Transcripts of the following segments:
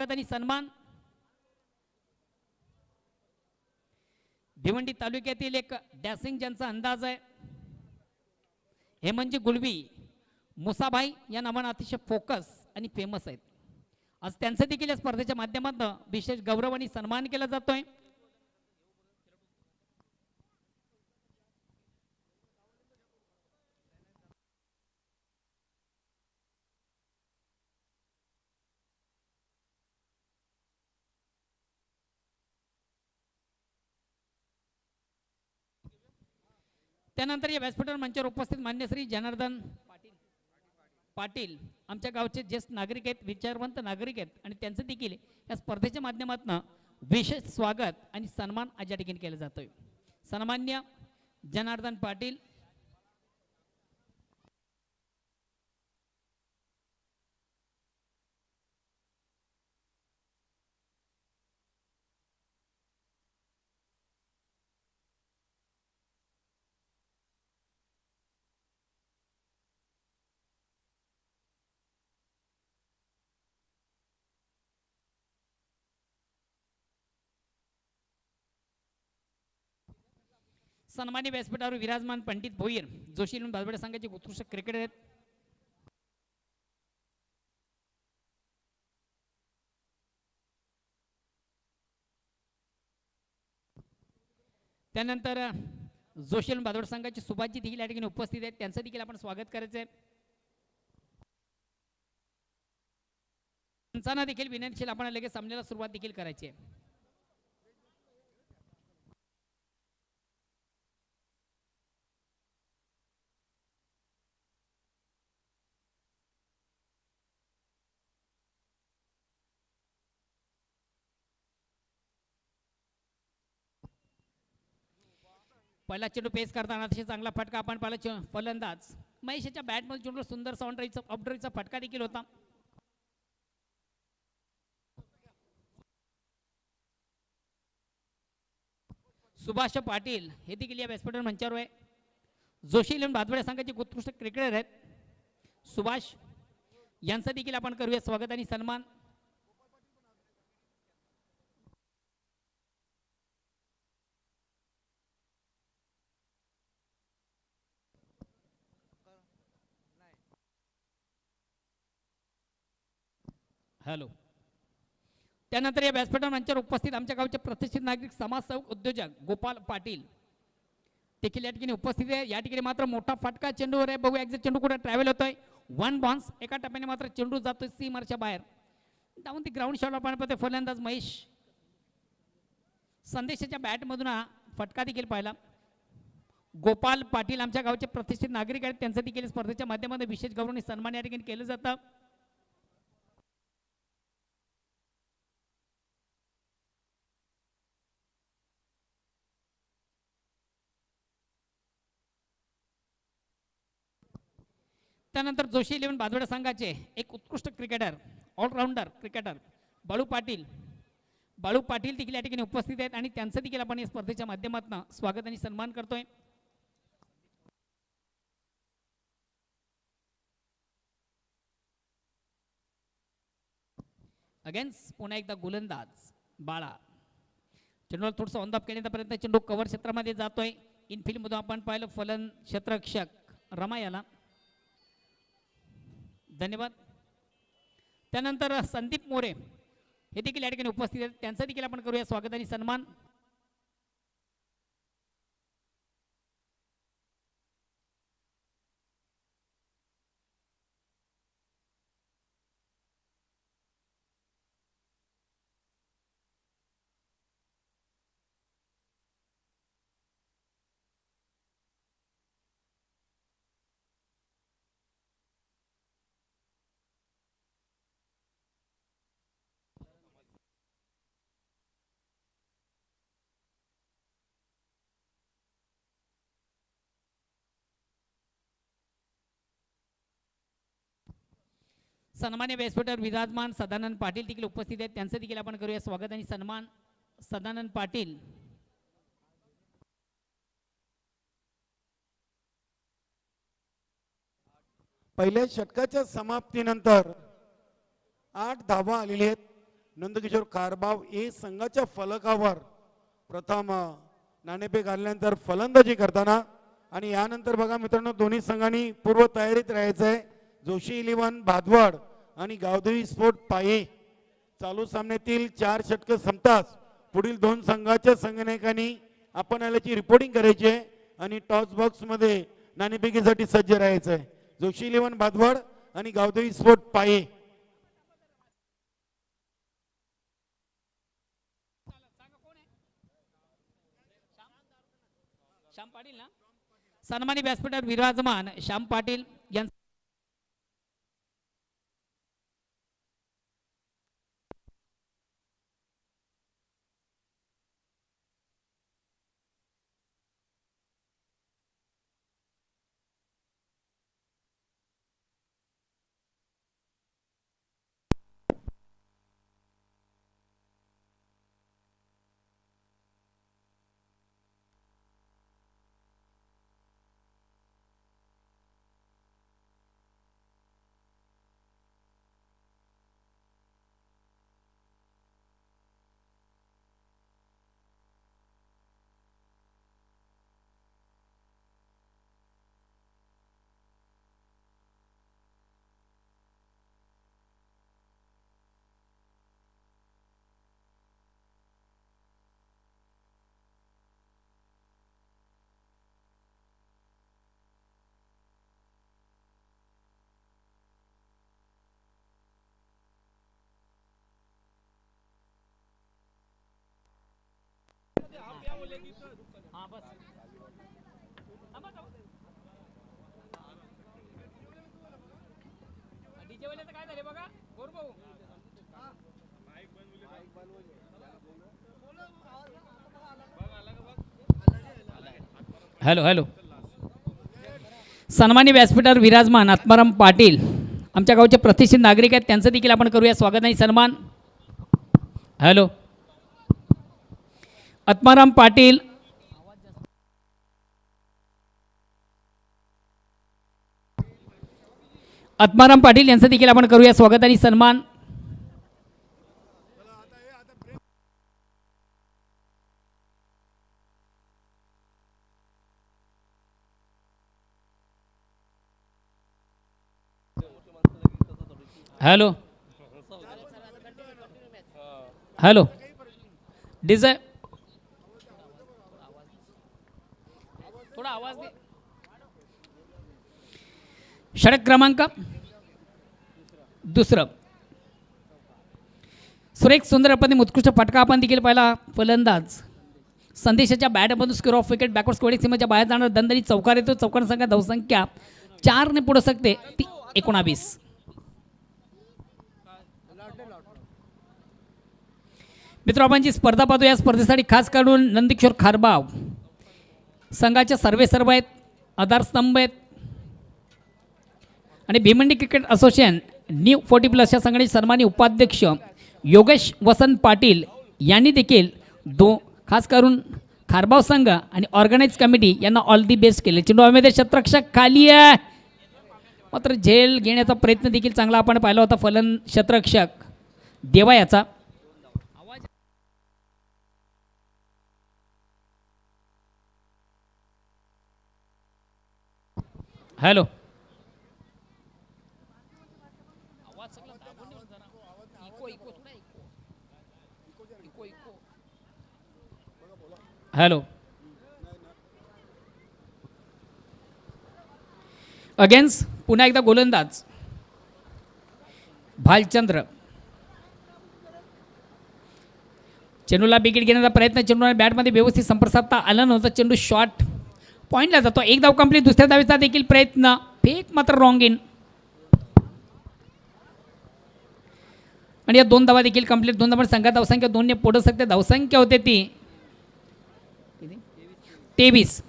आणि सन्मान भिवंडी तालुक्यातील एक डॅसिंग ज्यांचा अंदाज आहे हे म्हणजे गुलबी मुसाभाई या नावाने अतिशय फोकस आणि फेमस आहेत। आज त्यांचं देखील या स्पर्धेच्या माध्यमातून विशेष गौरव आणि सन्मान केला जातोय। त्यानंतर या व्यासपीठावर मंचावर उपस्थित मान्य श्री जनार्दन पाटील आमच्या गावचे ज्येष्ठ नागरिक आहेत, विचारवंत नागरिक आहेत आणि त्यांचं देखील या स्पर्धेच्या माध्यमातून विशेष स्वागत आणि सन्मान आज या ठिकाणी केला जातोय। सन्मान्य जनार्दन पाटील सन्मान्य व्यासपीठावर विराजमान पंडित भोईर जोशी बाजवडे संघाचे उत्कृष्ट क्रिकेटर आहेत। त्यानंतर जोशी बाजवडे संघाचे सुभाषजी देखील या ठिकाणी उपस्थित आहेत, त्यांचं देखील आपण स्वागत करायचं आहे। पंचांना देखील विनंती आपण लगेच सामन्याला सुरुवात देखील करायची आहे। पहिला चेंडू पेस करताना अतिशय चांगला फटका आपण पाहिला फलंदाज महेशच्या बॅटमध्ये चेंडू सुंदर ऑफड्राईचा फटका देखील होता। सुभाष पाटील हे देखील या व्यासपीठावर मंचावर आहे। जोशी बाजवडे संघाचे उत्कृष्ट क्रिकेटर आहेत। सुभाष यांचं देखील आपण करूया स्वागत आणि सन्मान। हॅलो। त्यानंतर या व्यासपीठावर मंचावर उपस्थित आमच्या गावचे प्रतिष्ठित नागरिक समाजसेवक उद्योजक गोपाल पाटील देखील या ठिकाणी उपस्थित आहे। या ठिकाणी मात्र मोठा फटका चेंडूवर आहे, बघूया एक्झॅक्ट चेंडू कुठे ट्रॅव्हल होतोय। वन बॉन्स एका टप्प्याने मात्र चेंडू जातोय सीमारच्या बाहेर जाऊन ती ग्राउंड शॉट आपण पाहतोय। फलंदाज महेश संदेशाच्या बॅटमधून हा फटका देखील पाहिला। गोपाल पाटील आमच्या गावचे प्रतिष्ठित नागरिक आहेत, त्यांचं देखील स्पर्धेच्या माध्यमातून विशेष गौरव आणि सन्मान या ठिकाणी केलं जातं। त्यानंतर जोशी 11 बाजवडे संघाचे एक उत्कृष्ट cricketer all rounder cricketer Balu Patil देखील या ठिकाणी उपस्थित आहेत आणि त्यांचं देखील आपण या स्पर्धेच्या माध्यमातून स्वागत आणि सन्मान करतोय। अगेन्स्ट पुन्हा एकदा गोलंदाज बाळा चेंडूला थोडंसं ऑन द ऑफ करण्याचा प्रयत्न, चेंडू कव्हर क्षेत्रामध्ये जातोय। इनफिल्ड मधून आपण पाहिलं फलन क्षेत्ररक्षक रमा याला धन्यवाद। त्यानंतर संदीप मोरे हे देखील या ठिकाणी उपस्थित आहेत, त्यांचं देखील आपण करूया स्वागत आणि सन्मान। सन्मान्य व्यासपीठावर विराजमान सदानंद पाटील देखील उपस्थित आहेत, त्यांचं देखील आपण करूया स्वागत आणि सन्मान। सदानंद पाटील पहिल्या षटकाच्या समाप्तीनंतर 8 धावा आलेल्या आहेत। नंदकिशोर कारभाव ए संघाच्या फलकावर प्रथम नाणेफेक आल्यानंतर फलंदाजी करताना आणि यानंतर बघा मित्रांनो दोन्ही संघांनी पूर्व तयारीत राहायचं आहे. जोशी 11 भादवड आणि गावदेवी स्पोर्ट पाये चालू सामन्यातील 4 षटक संपताच पुढील 2 संघाच्या संघनायकांनी आपण आल्याची रिपोर्टिंग करायची आहे आणि टॉस बॉक्स मध्ये नाणेफेकीसाठी सज्ज राहायचं आहे. जोशी 11 भादवड आणि गावदेवी स्पोर्ट पाये. श्याम पाटील ना सन्मानी व्यासपीठावर विराजमान श्याम पाटील यांचा हॅलो हॅलो सन्मानी व्यासपीठावर विराजमान आत्माराम पाटील आमच्या गावचे प्रतिष्ठित नागरिक आहेत त्यांचं देखील आपण करूया स्वागत आणि सन्मान. हॅलो आत्माराम पाटील आत्माराम पाटील यांचं देखील आपण करूया स्वागत आणि सन्मान. हॅलो हॅलो डिझाय थोडा आवाज दे. षटक क्रमांक दुसरं सुरेख सुंदरपणे उत्कृष्ट फटका आपण देखील पाहिला. फलंदाज संदेशाच्या बॅटमधून square off wicket backward square सीमेच्या बाहेर जाणार दंदनी चौकार येतो. चौकार संख्या धावसंख्या 4 ने पुढे सकते ती 19. मित्र आपण जी स्पर्धा पाहतो या स्पर्धेसाठी खास करून नंदकिशोर खारबाव संघाचे सर्व आहेत आधारस्तंभ आहेत आणि भीमंडी क्रिकेट असोसिएशन न्यू 40+ या संघाचे सन्मानी उपाध्यक्ष योगेश वसंत पाटील यांनी देखील खास करून खारबाव संघ आणि ऑर्गनाइज कमिटी यांना ऑल दी बेस्ट केले. चेंडूमध्ये क्षेत्ररक्षक खाली आहे मात्र झेल घेण्याचा प्रयत्न देखील चांगला आपण पाहिला होता क्षेत्ररक्षक देवा याचा. हॅलो हॅलो अगेन्स्ट पुन्हा एकदा गोलंदाज भालचंद्र. चेंडूला विकेट घेण्याचा प्रयत्न चेंडूला बॅटमध्ये व्यवस्थित संपर्क साधता आला नव्हता. चेंडू शॉट पॉईंटला जातो. एक धाव कंप्लीट. दुसऱ्या धावेचा देखील प्रयत्न फेक मात्र रॉंग इन आणि या 2 धावा देखील कंप्लीट. 2 धावा संघात धावसंख्या 2 ने पुढे सकते धावसंख्या होते ती 23.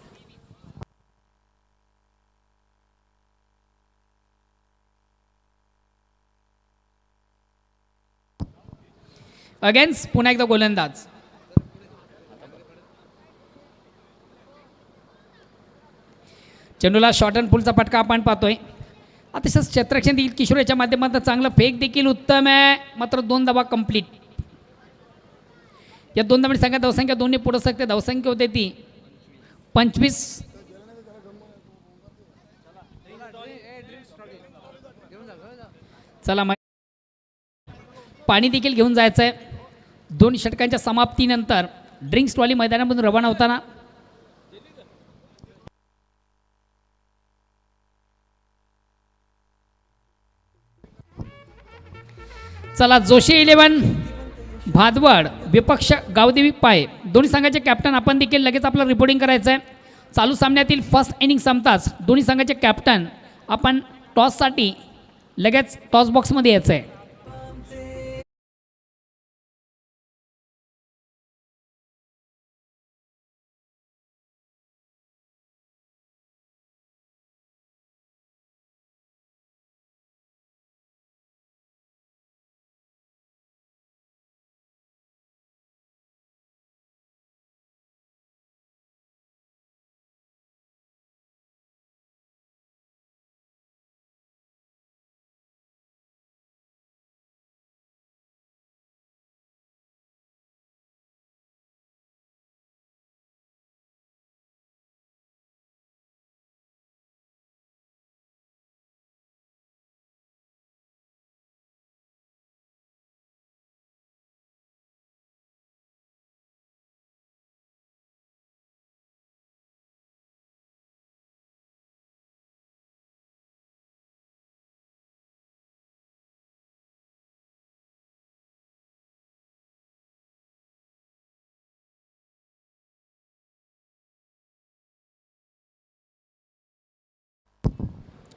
अगेन्स्ट पुन्हा एकदा गोलंदाज चेंडूला शॉर्ट अँड पुलचा फटका आपण पाहतोय. अतिशय क्षेत्ररक्षण देखील किशोर याच्या माध्यमातून चांगलं फेक देखील उत्तम आहे मात्र 2 धावा कंप्लीट. या दोन धावणे संघात धावसंख्या दोन्ही पुढे सकते धावसंख्या होते ती 25. चला पाणी देखील घेऊन जायचं आहे. 2 षटकांच्या समाप्तीनंतर ड्रिंक्स ट्रॉली मैदानामधून रवाना होताना चला जोशी 11 भादवड विपक्ष गावदेवी पाय दोन्ही संघाचे कॅप्टन आपण देखील लगेच आपलं रिपोर्टिंग करायचं आहे. चालू सामन्यातील फर्स्ट इनिंग संपताच दोन्ही संघाचे कॅप्टन आपण टॉससाठी लगेच टॉस बॉक्समध्ये यायचं आहे.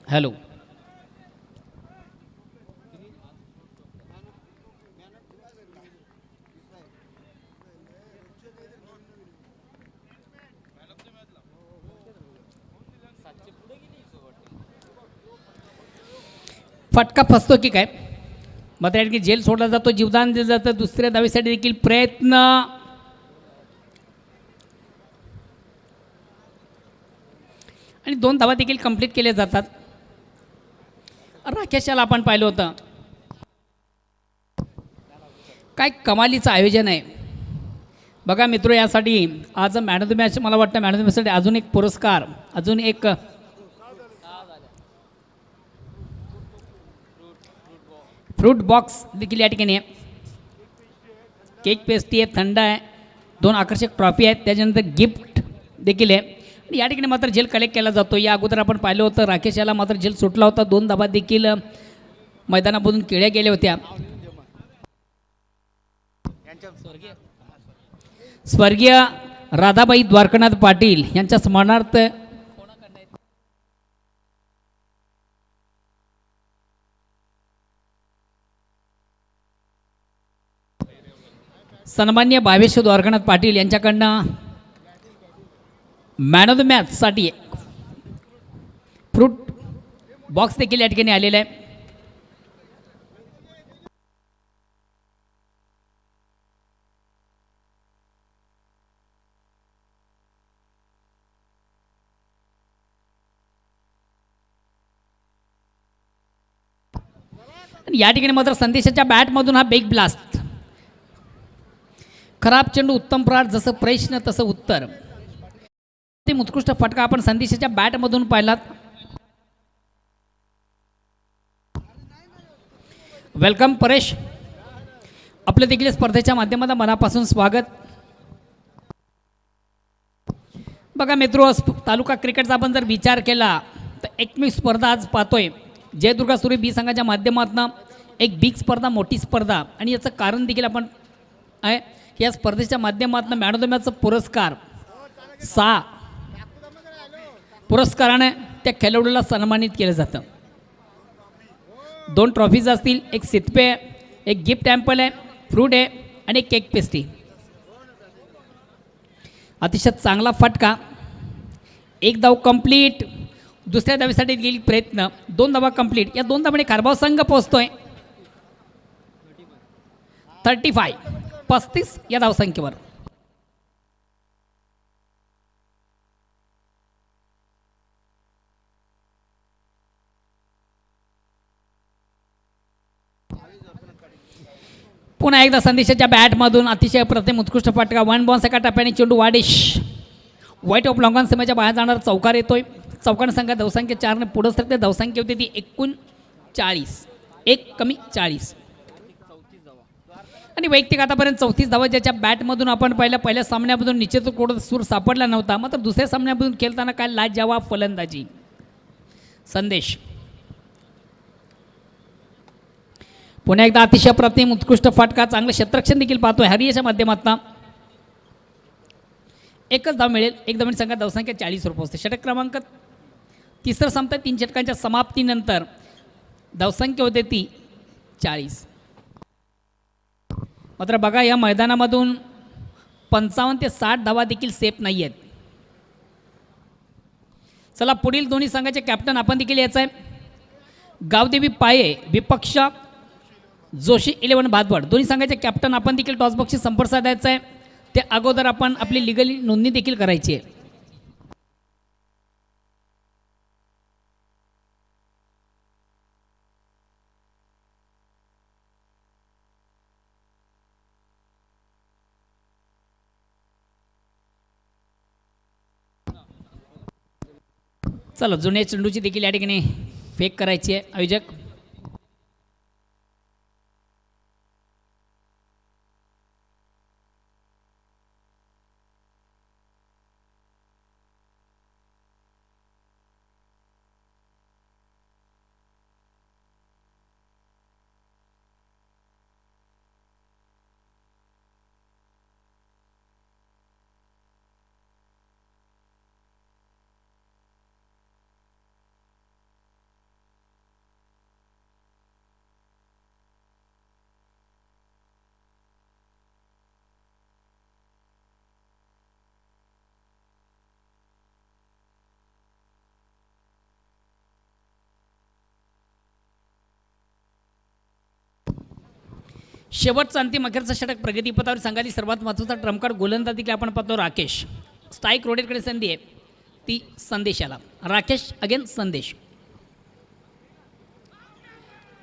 हॅलो फटका फसतो की काय मात्र या ठिकाणी जेल सोडला जातो जीवदान दिलं जातं. दुसऱ्या धावेसाठी देखील प्रयत्न आणि 2 धावा देखील कंप्लीट केल्या जातात. राकेशाला आपण पाहिलं होतं काय कमालीचं आयोजन आहे बघा मित्र. यासाठी आज मॅन ऑफ द मॅच मला वाटतं मॅन ऑफ द मॅचसाठी अजून एक पुरस्कार अजून एक फ्रूट बॉक्स देखील या ठिकाणी आहे. केक पेस्ट्री आहे थंड आहे 2 आकर्षक ट्रॉफी आहेत त्याच्यानंतर गिफ्ट देखील आहे. आणि या ठिकाणी मात्र जेल कलेक्ट केला जातो. या अगोदर आपण पाहिलं होतं राकेश याला मात्र जेल सुटला होता. 2 धाबा देखील मैदानामधून केल्या गेल्या होत्या. स्वर्गीय राधाबाई द्वारकानाथ पाटील यांच्या स्मरणार्थ सन्मान्य भावेश द्वारकानाथ पाटील यांच्याकडनं मॅन ऑफ द मॅचसाठी फ्रूट बॉक्स देखील या ठिकाणी आलेला आहे. या ठिकाणी मात्र संदेशाच्या बॅटमधून हा बिग ब्लास्ट खराब चेंडू उत्तम प्रहार जसं प्रश्न तसं उत्तर ते उत्कृष्ट फटका आपण संदेशाच्या बॅटमधून पाहिलात. वेलकम परेश आपलं देखील स्पर्धेच्या माध्यमातून मनापासून स्वागत. बघा मित्रो तालुका क्रिकेटचा आपण जर विचार केला तर एकमेव स्पर्धा आज पाहतोय जयदुर्गा सुरे बी संघाच्या माध्यमातून एक बिग स्पर्धा मोठी स्पर्धा आणि याचं कारण देखील आपण आहे की या स्पर्धेच्या माध्यमातून मॅन ऑफ द मॅचचा पुरस्कार 6 पुरस्काराने त्या खेळाडूला सन्मानित केलं जातं. 2 ट्रॉफीज असतील एक सितपे एक गिफ्ट ॲम्पल आहे फ्रूट आहे आणि एक केक पेस्ट्री. अतिशय चांगला फटका 1 धाव कंप्लीट. दुसऱ्या धावेसाठी गेली प्रयत्न 2 धावा कंप्लीट. या 2 धावांनी कारभाव संघ पोहोचतोय 35 या धावसंख्येवर. पुन्हा एकदा संदेशाच्या बॅटमधून अतिशय प्रतिम उत्कृष्ट फटका. 1 बॉन्स एका टप्प्याने चेंडू वाडिश व्हाईट ऑफ लॉंगॉन सीमेच्या बाहेर जाणार चौकार येतोय. चौकार संघात धावसंख्या 4ने पुढे सरते. धावसंख्या होती ती 39, 1 कमी 40 आणि वैयक्तिक आतापर्यंत 34 धावा ज्याच्या बॅटमधून आपण पहिल्या सामन्यामधून निश्चित कुठं सूर सापडला नव्हता. मात्र दुसऱ्या सामन्यामधून खेळताना काय लाजवाब फलंदाजी. संदेश पुन्हा एकदा अतिशय प्रतिम उत्कृष्ट फटका. चांगलं क्षेत्ररक्षण देखील पाहतोय हरियाच्या माध्यमातून. एकच धाव मिळेल. एक धाव संघात धावसंख्या 40 वर पोहोचते. षटक क्रमांक तिसरं संपतं. 3 षटकांच्या समाप्तीनंतर धावसंख्या होते ती 40. मात्र बघा या मैदानामधून 55 ते 60 धावा देखील सेफ नाही आहेत. चला पुढील दोन्ही संघाचे कॅप्टन आपण देखील यायचं आहे. गावदेवी पाये विपक्ष जोशी 11 भातवड. दोन्ही संघाचे कॅप्टन आपण देखील टॉसबॉक्सशी संपर्क साधायचा आहे. ते अगोदर आपण आपली लिगली नोंदणी देखील करायची आहे. चला जुन्या चेंडूची देखील या ठिकाणी फेक करायची आहे आयोजक. शेवटचा अंतिम अखेरचा षटक प्रगतीपथावर संघातील सर्वात महत्त्वाचा ट्रम्पकार्ड गोलंदाज देखील आपण पाहतो राकेश. स्ट्राईक रोडेटकडे संधी आहे ती संदेशाला. राकेश अगेन संदेश.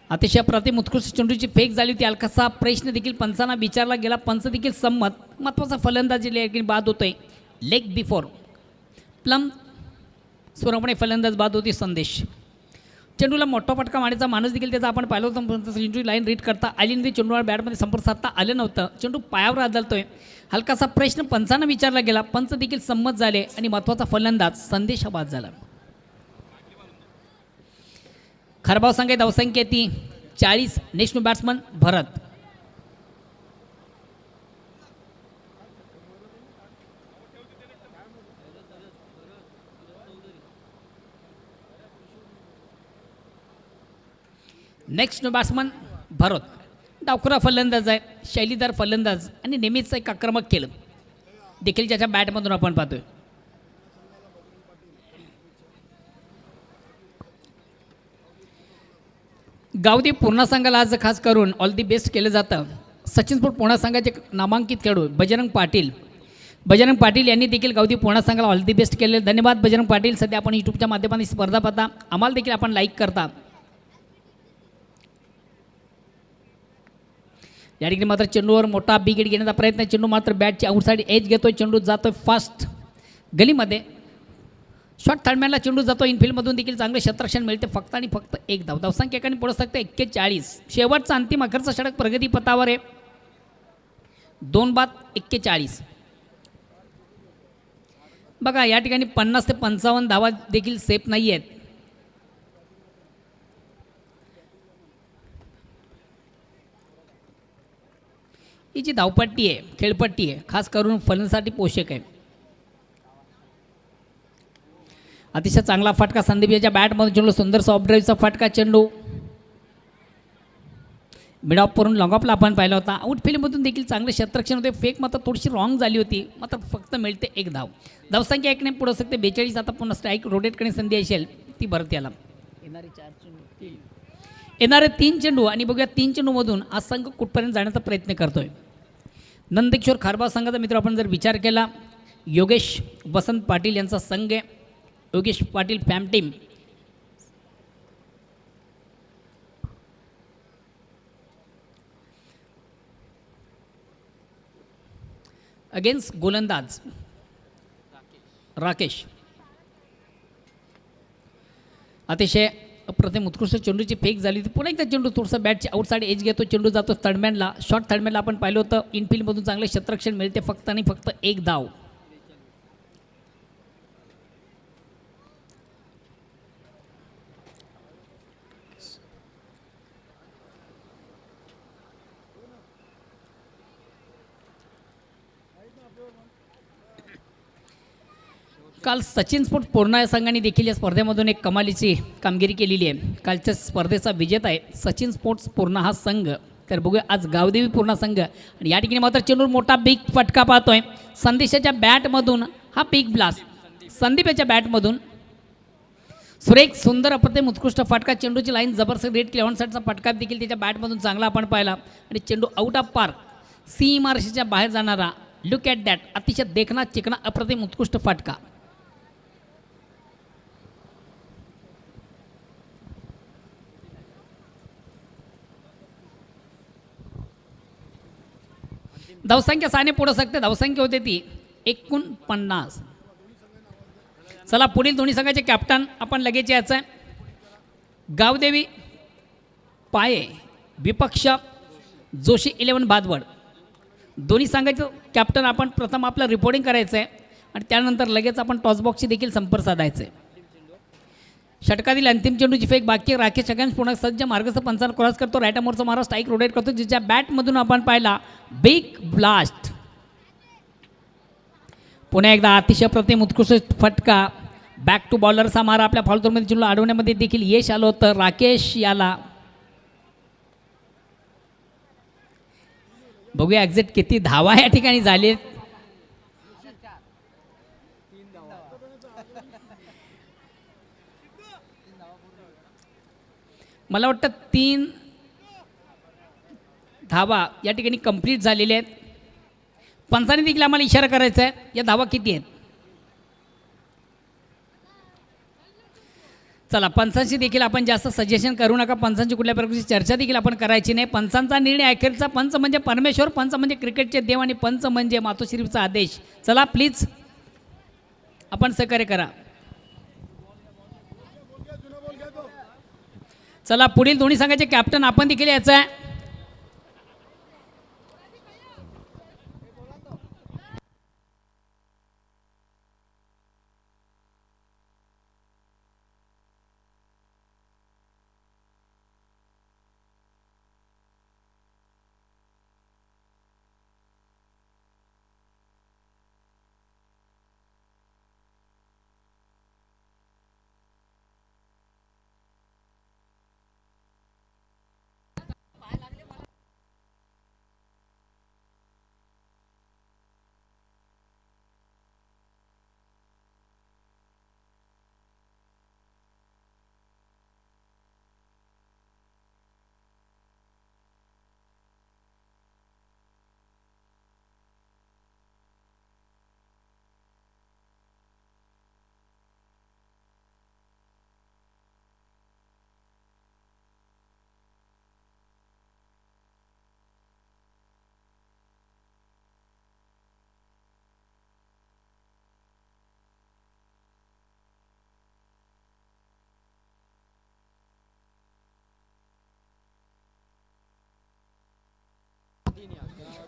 अतिशय प्रतिम उत्कृष्ट चेंडूची फेक झाली होती. हलकासा प्रश्न देखील पंचांना विचारला गेला. पंच देखील संमत. महत्त्वाचा फलंदाजी बाद होतोय. लेग बिफोर प्लम स्वरूपाने फलंदाज बाद होती संदेश. चेंडूला मोठा फटका मारण्याचा माणूस देखील त्याचा आपण पाहिलं होतं. चेंडू लाईन रीड करता आली नाही. चेंडूला बॅटमध्ये संपर्क साधता आलं नव्हतं. चेंडू पायावर आदळतोय. हलकासा प्रश्न पंचांना विचारला गेला. पंच देखील संमत झाले आणि महत्त्वाचा फलंदाज संदेश बाद झाला. खरबाव संघ धावसंख्या ती 40. नेक्स्ट बॅट्समन भरत. नेक्स्ट बॅट्समन भरत. डावखुरा फलंदाज आहे. शैलीदार फलंदाज आणि नेहमीच एक आक्रमक खेळ देखील ज्याच्या बॅटमधून आपण पाहतोय. गावदेवी पूर्णा संघाला आज खास करून ऑल दी बेस्ट केलं जातं. सचिन स्पोर्ट पुणा संघाचे नामांकित खेळाडू बजरंग पाटील यांनी देखील गावदेवी पूर्णा संघाला ऑल दी बेस्ट केले. धन्यवाद बजरंग पाटील. सध्या आपण यूट्यूबच्या माध्यमातून स्पर्धा पाहता. आम्हाला देखील आपण लाईक करता. या ठिकाणी मात्र चेंडूवर मोठा बिगेट घेण्याचा प्रयत्न. चेंडू मात्र बॅटची आउटसाईड एज घेतोय. चेंडू जातोय फास्ट गलीमध्ये. शॉर्ट थर्डमॅनला चेंडू जातो. इनफिल्डमधून देखील चांगले क्षेत्ररक्षण मिळते. फक्त आणि फक्त एक धाव. धावसंख्या एकाने पुढे सकते 41. शेवटचा अंतिम अखेरचा षटक प्रगती पथावर आहे. 2 बाद 41. बघा या ठिकाणी 50 ते 55 धावा देखील सेफ नाही आहेत. ही जी धावपट्टी आहे खेळपट्टी आहे खास करून फलंदाजासाठी पोषक आहे. अतिशय चांगला फटका संदीप याच्या बॅटमध्ये. चेंडू सुंदर सॉफ्ट ड्राईव्हचा फटका. चेंडू मिड ऑफ करून लॉंग ऑफला आपण पाहिला होता. आउटफिल्डमधून देखील चांगले क्षेत्ररक्षण होते. फेक मात्र थोडीशी रॉंग झाली होती. मात्र फक्त मिळते एक धाव. धावसंख्या एकने पुढे सकते 42. आता पुन्हा स्ट्राईक रोटेटकडे संधी असेल ती भरत याला. येणारे 3 चेंडू आणि बघूया 3 चेंडूमधून आज संघ कुठपर्यंत जाण्याचा प्रयत्न करतोय. नंदकिशोर खारबाव संघाचा मित्र आपण जर विचार केला योगेश वसंत पाटील यांचा संघ आहे. योगेश पाटील फॅम टीम. अगेन्स्ट गोलंदाज राकेश. अतिशय अप्रतिम उत्कृष्ट चेंडूची फेक झाली. पुन्हा एकदा चेंडू थोडंसं बॅटची आउटसाईड एज घेतो. चेंडू जातो थर्डमॅनला. शॉर्ट थर्डमॅनला आपण पाहिलं होतं. इनफिल्डमधून चांगले क्षेत्ररक्षण मिळते. फक्त आणि फक्त एक धाव. काल सचिन स्पोर्ट्स पूर्णा या संघाने देखील या स्पर्धेमधून एक कमालीची कामगिरी केलेली आहे. कालच्या स्पर्धेचा विजेता आहे सचिन स्पोर्ट्स पूर्णा हा संघ. तर बघूया आज गावदेवी पूर्णा संघ. आणि या ठिकाणी मात्र चेंडूर मोठा बिग फटका पाहतोय. संदेशाच्या बॅटमधून हा बिग ब्लास्ट. संदीप याच्या बॅटमधून सुरेख सुंदर अप्रतिम उत्कृष्ट फटका. चेंडूची लाईन जबरदस्त रेड केली. ऑन साईडचा फटका देखील त्याच्या बॅटमधून चांगला आपण पाहिला. आणि चेंडू आउट ऑफ पार्क सीमारेषेच्या बाहेर जाणारा. Look at that. अतिशय देखणा चिकणा अप्रतिम उत्कृष्ट फटका. धावसंख्या 6 पुढे सकते. धावसंख्या होते ती 49. चला पुढील दोन्ही संघाचे कॅप्टन आपण लगेच यायचं आहे. गावदेवी पाये विपक्ष जोशी 11 भादवड. दोन्ही संघाचं कॅप्टन आपण प्रथम आपलं रिपोर्टिंग करायचं आहे आणि त्यानंतर लगेच आपण टॉसबॉक्सशी देखील संपर्क साधायचा आहे. षटकातील अंतिम चेंडूची फेक बाकी. राकेश अगेन्स्ट पुन्हा सज्ज मार्गस्थ पंचांना क्रॉस करतो. राईट मोरचा मारा स्ट्राईक रोटेट करतो. जिच्या बॅटमधून आपण पाहिला बिग ब्लास्ट. पुन्हा एकदा अतिशय प्रतिम उत्कृष्ट फटका. बॅक टू बॉलरचा मारा. आपल्या फॉलतोरमध्ये चेंडू अडवण्यामध्ये देखील यश आलं होतं राकेश याला. बघूया एक्झॅक्ट किती धावा या ठिकाणी झाले. मला वाटतं 3 धावा या ठिकाणी कंप्लीट झालेल्या आहेत. पंचांनी देखील आम्हाला इशारा करायचा आहे या धावा किती आहेत. चला पंचांशी देखील आपण जास्त सजेशन करू नका. पंचांची कुठल्या प्रकारची चर्चा देखील आपण करायची नाही. पंचांचा निर्णय अखेरचा. पंच म्हणजे परमेश्वर. पंच म्हणजे क्रिकेटचे देव आणि पंच म्हणजे मातोश्रीचा आदेश. चला प्लीज आपण सहकार्य करा. चला पुढील दोन्ही संघाचे कॅप्टन आपण देखील यायचं आहे.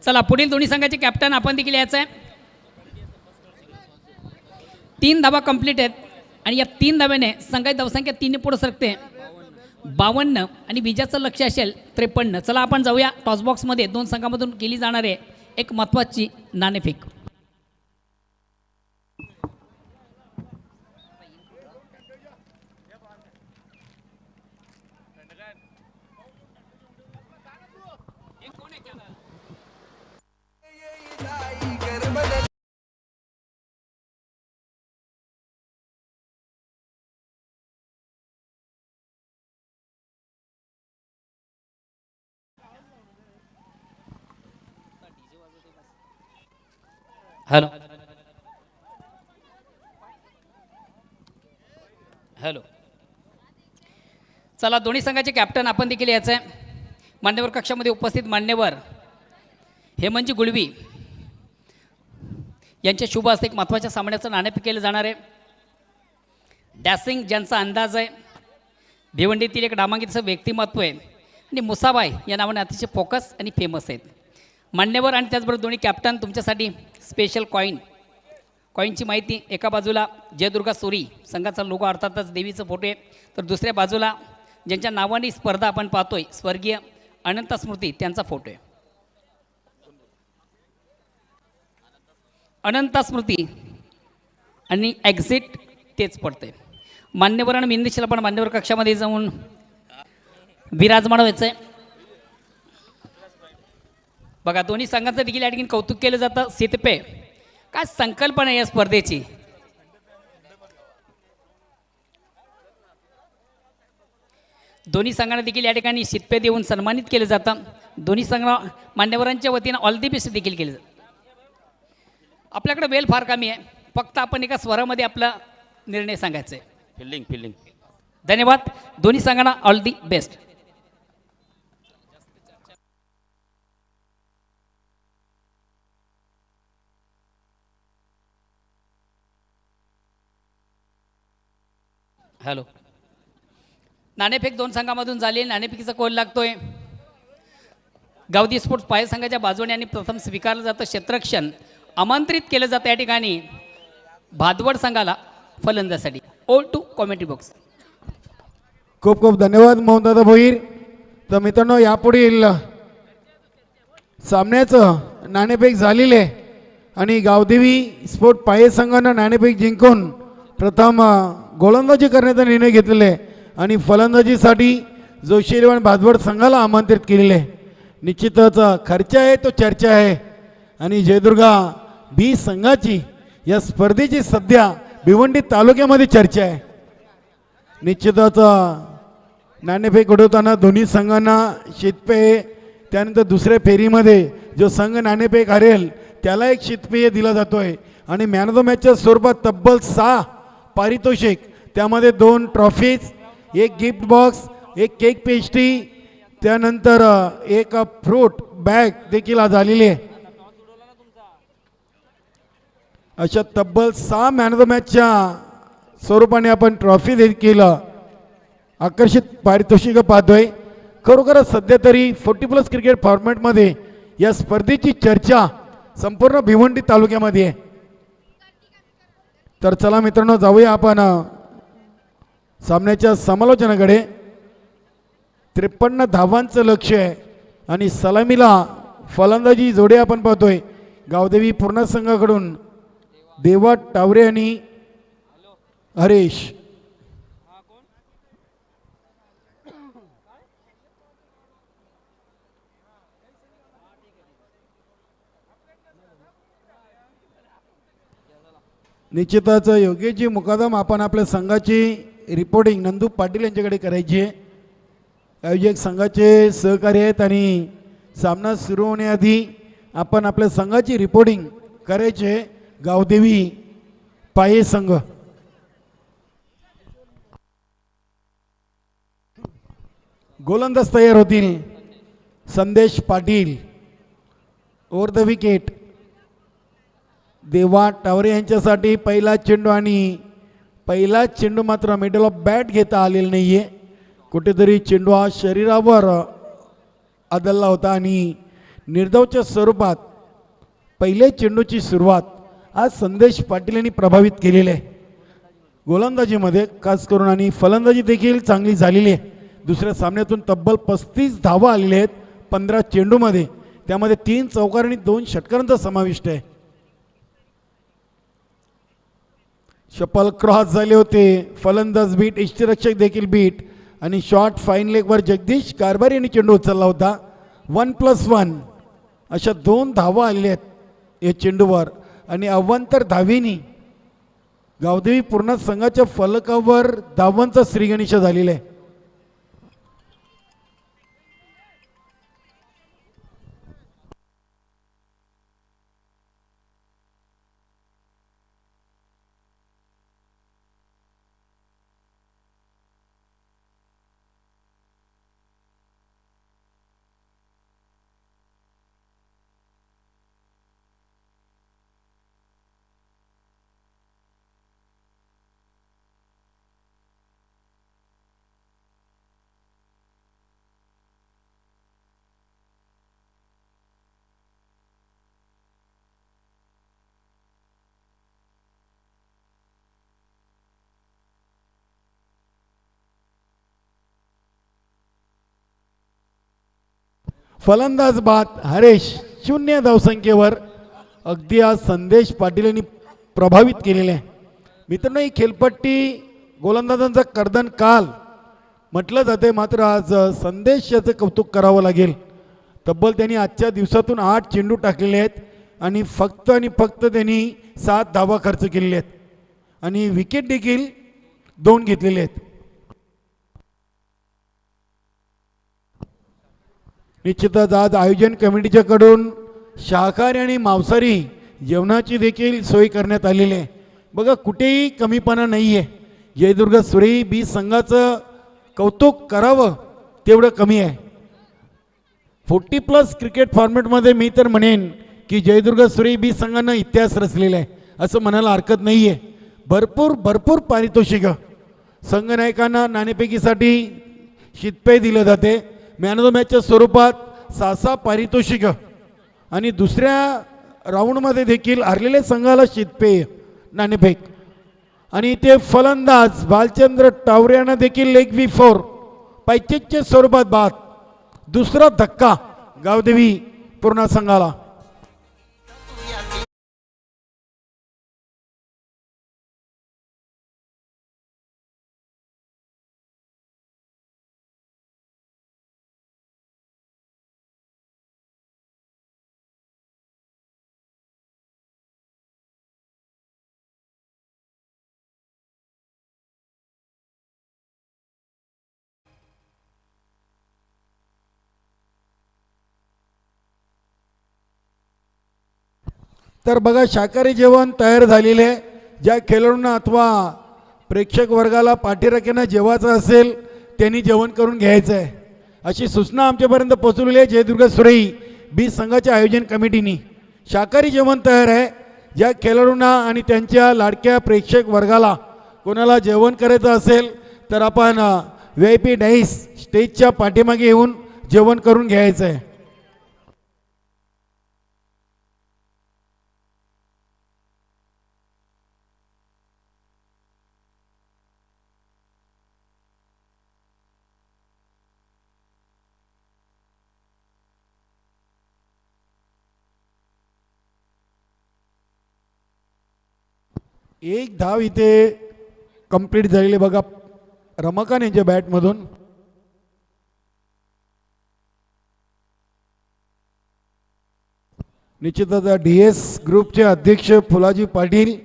चला पुढील दोन्ही संघाचे कॅप्टन आपण देखील यायचं आहे. 3 धावा कंप्लीट आहेत आणि या 3 धाव्याने संघाची धावसंख्या 3 पुढे सरकते 52 आणि विजयाचं लक्ष असेल 53. चला आपण जाऊया टॉसबॉक्समध्ये 2 संघामधून केली जाणारे एक महत्त्वाची नाणेफेक. Hello hello. चला दोन्ही संघाचे कॅप्टन आपण देखील यायचं आहे. मान्यवर कक्षामध्ये उपस्थित मान्यवर हेमंतजी गुळवी, यांच्या शुभ हस्ते एक महत्त्वाच्या सामन्याचं नाणेफेक केलं जाणार आहे. डॅसिंग ज्यांचा अंदाज आहे, भिवंडीतील एक नामांकित असं व्यक्तिमत्व आहे आणि मुसाबाई या नावाने अतिशय फोकस आणि फेमस आहेत. मान्यवर आणि त्याचबरोबर दोन्ही कॅप्टन तुमच्यासाठी स्पेशल कॉईनची माहिती. एका बाजूला जयदुर्गा सोरी संघाचा लोगो अर्थातच देवीचं फोटो आहे, तर दुसऱ्या बाजूला ज्यांच्या नावाने स्पर्धा आपण पाहतोय स्वर्गीय अनंत स्मृती त्यांचा फोटो आहे. अनंत स्मृती आणि एक्झिट तेच पडतंय. मान्यवर आणि मिंदेशीला पण मान्यवर कक्षामध्ये जाऊन विराजमान व्हायचं आहे. बघा दोन्ही संघांचं देखील या ठिकाणी कौतुक केलं जातं. सितपे काय संकल्पना आहे या स्पर्धेची. दोन्ही संघांना देखील या ठिकाणी शितपे देऊन सन्मानित केलं जातं. दोन्ही संघ मान्यवरांच्या वतीनं ऑल दी बेस्ट देखील केलं जातं. आपल्याकडे वेळ फार कमी आहे, फक्त आपण एका स्वरामध्ये आपला निर्णय सांगायचा आहे. फिल्डिंग. धन्यवाद. दोन्ही संघांना ऑल दी बेस्ट. हॅलो. नाणेफेक दोन संघामधून झाली. नाणेफेकीचा कोल लागतोय. गावदी स्पोर्ट्स पाय संघाच्या बाजूने आणि प्रथम स्वीकारलं जातं क्षेत्ररक्षण आमंत्रित केलं जातं या ठिकाणी भादवड संघाला फलंदासाठी. All to commentary box. खूप खूप धन्यवाद मोहनदादा भोईर. तर मित्रांनो यापुढील सामन्याचं नाणेफेक झालेले आहे आणि गावदेवी स्पोर्ट पाये संघानं नाणेफेक जिंकून प्रथम गोलंदाजी करण्याचा निर्णय घेतलेला आहे आणि फलंदाजीसाठी जोशीरवान भादवड संघाला आमंत्रित केलेले आहे. निश्चितच खर्च आहे तो चर्चा आहे आणि जयदुर्गा बी संघाची या स्पर्धेची सध्या भिवंडी तालुक्यामध्ये चर्चा आहे. निश्चितच नाणेफेक उडवताना दोन्ही संघांना शीतपेय, त्यानंतर दुसऱ्या फेरीमध्ये जो संघ नाणेफेक हरेल त्याला एक शीतपेय दिला जातोय आणि मॅन ऑफ द मॅचच्या स्वरूपात तब्बल 6 पारितोषिक, त्यामध्ये 2 ट्रॉफीज, एक गिफ्ट बॉक्स, एक केक पेस्ट्री, त्यानंतर एक फ्रूट बॅग देखील आज आलेली आहे. अशा तब्बल 6 मॅन ऑफ द मॅचच्या स्वरूपाने आपण ट्रॉफी देखील आकर्षित पारितोषिक पाहतोय. खरोखरच सध्या तरी 40+ क्रिकेट फॉर्मॅटमध्ये या स्पर्धेची चर्चा संपूर्ण भिवंडी तालुक्यामध्ये आहे. तर चला मित्रांनो जाऊया आपण सामन्याच्या समालोचनाकडे. 53 धावांचं लक्ष्य आहे आणि सलामीला फलंदाजी जोडे आपण पाहतोय. गावदेवी पूर्ण संघाकडून देवा टावरे आणि हरेश. निश्चितच योगेशजी मुकादम आपण आपल्या संघाची रिपोर्टिंग नंदू पाटील यांच्याकडे करायची आहे. आयोजक संघाचे सहकारी आहेत आणि सामना सुरू होण्याआधी आपण आपल्या संघाची रिपोर्टिंग करायचे. गावदेवी पाये संघ. गोलंदाज तयार होतील. संदेश पाटील ओव्हर द विकेट. देवा टावरे यांच्यासाठी पहिला चेंडू आणि पहिला चेंडू मात्र मिडल ऑफ बॅट घेता आलेला नाही आहे. कुठेतरी चेंडू हा शरीरावर आदळला होता आणि निर्धावच्या स्वरूपात पहिल्या चेंडूची सुरुवात आज संदेश पाटील यांनी प्रभावित केलेली आहे गोलंदाजीमध्ये खास करून आणि फलंदाजी देखील चांगली झालेली आहे. दुसऱ्या सामन्यातून तब्बल 35 धावा आलेल्या आहेत 15 चेंडूमध्ये, त्यामध्ये 3 चौकार आणि 2 षटकारांचा समाविष्ट आहे. शपल क्रॉस झाले होते. फलंदाज बीट, इष्टरक्षक देखील बीट आणि शॉर्ट फाईन लेगवर जगदीश कारभारी यांनी चेंडू उचलला होता. 1+1 अशा 2 धावा आलेल्या आहेत या चेंडूवर आणि अवांतर धावेनी गावदेवी पूर्ण संघाच्या फलकावर धावांचा श्रीगणेश झालेला आहे. फलंदाज बाद हरेश 0 धावसंख्येवर अगदी आज संदेश पाटील यांनी प्रभावित केलेले आहे. मित्रांनो, ही खेळपट्टी गोलंदाजांचा कर्दन काल म्हटलं जाते, मात्र आज संदेश याचं कौतुक करावं लागेल. तब्बल त्यांनी आजच्या दिवसातून 8 चेंडू टाकलेले आहेत आणि फक्त त्यांनी 7 धावा खर्च केलेले आहेत आणि विकेट देखील 2 घेतलेले आहेत. निश्चितच आज आयोजन कमिटीच्या कडून शाकाहारी आणि मांसाहारी जेवणाची देखील सोय करण्यात आलेली आहे. बघा, कुठेही कमीपणा नाही आहे. जयदुर्ग सुरेई बी संघाचं कौतुक करावं तेवढं कमी आहे. 40+ क्रिकेट फॉर्मॅटमध्ये मी तर म्हणेन की जयदुर्ग सुरेई बी संघानं इतिहास रचलेला आहे असं म्हणायला हरकत नाही आहे. भरपूर पारितोषिकं संघनायकांना नाणेफेकीसाठी शीतपेय दिलं जाते. मॅन ऑफ द मॅचच्या स्वरूपात 6 पारितोषिकं आणि दुसऱ्या राऊंडमध्ये देखील हरलेल्या संघाला शीतपेय नाणेफेक. आणि ते फलंदाज भालचंद्र टावरे यांना देखील लेग बी 4 पैचेच्या स्वरूपात बाद. दुसरा धक्का गावदेवी पूर्ण संघाला. तर बघा, शाकाहारी जेवण तयार झालेले आहे. ज्या खेळाडूंना अथवा प्रेक्षक वर्गाला पाठीराख्यांना जेवायचं असेल त्यांनी जेवण करून घ्यायचं आहे अशी सूचना आमच्यापर्यंत पोहोचवलेली आहे जयदुर्ग सुरेई बी संघाच्या आयोजन कमिटीने. शाकाहारी जेवण तयार आहे. ज्या खेळाडूंना आणि त्यांच्या लाडक्या प्रेक्षक वर्गाला कोणाला जेवण करायचं असेल तर आपण VIP डाईस स्टेजच्या पाठीमागे येऊन जेवण करून घ्यायचं आहे. एक धाव इथे कंप्लीट झालेली बघा रमाकांत यांच्या बॅटमधून. निश्चितच DS ग्रुपचे अध्यक्ष फुलाजी पाटील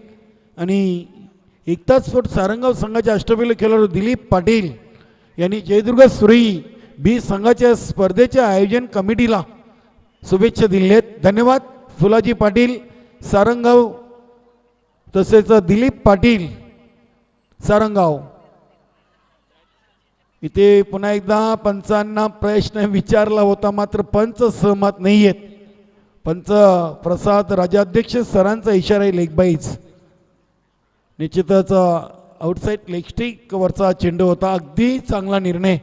आणि एकता स्पोर्ट सारंगाव संघाचे अष्टपैलू खेळाडू दिलीप पाटील यांनी जयदुर्ग सुरेई बी संघाच्या स्पर्धेच्या आयोजन कमिटीला शुभेच्छा दिल्या आहेत. धन्यवाद फुलाजी पाटील सारंगाव तसेच दिलीप पाटील सारंगाव. इथे पुन्हा एकदा पंचांना प्रश्न विचारला होता मात्र पंच सहमत नाही आहेत. पंच प्रसाद राजाध्यक्ष सरांचा इशारा आहे लेगबाईज. निश्चितच आउटसाईड लेग स्टिक वरचा चेंडू होता. अगदी चांगला निर्णय.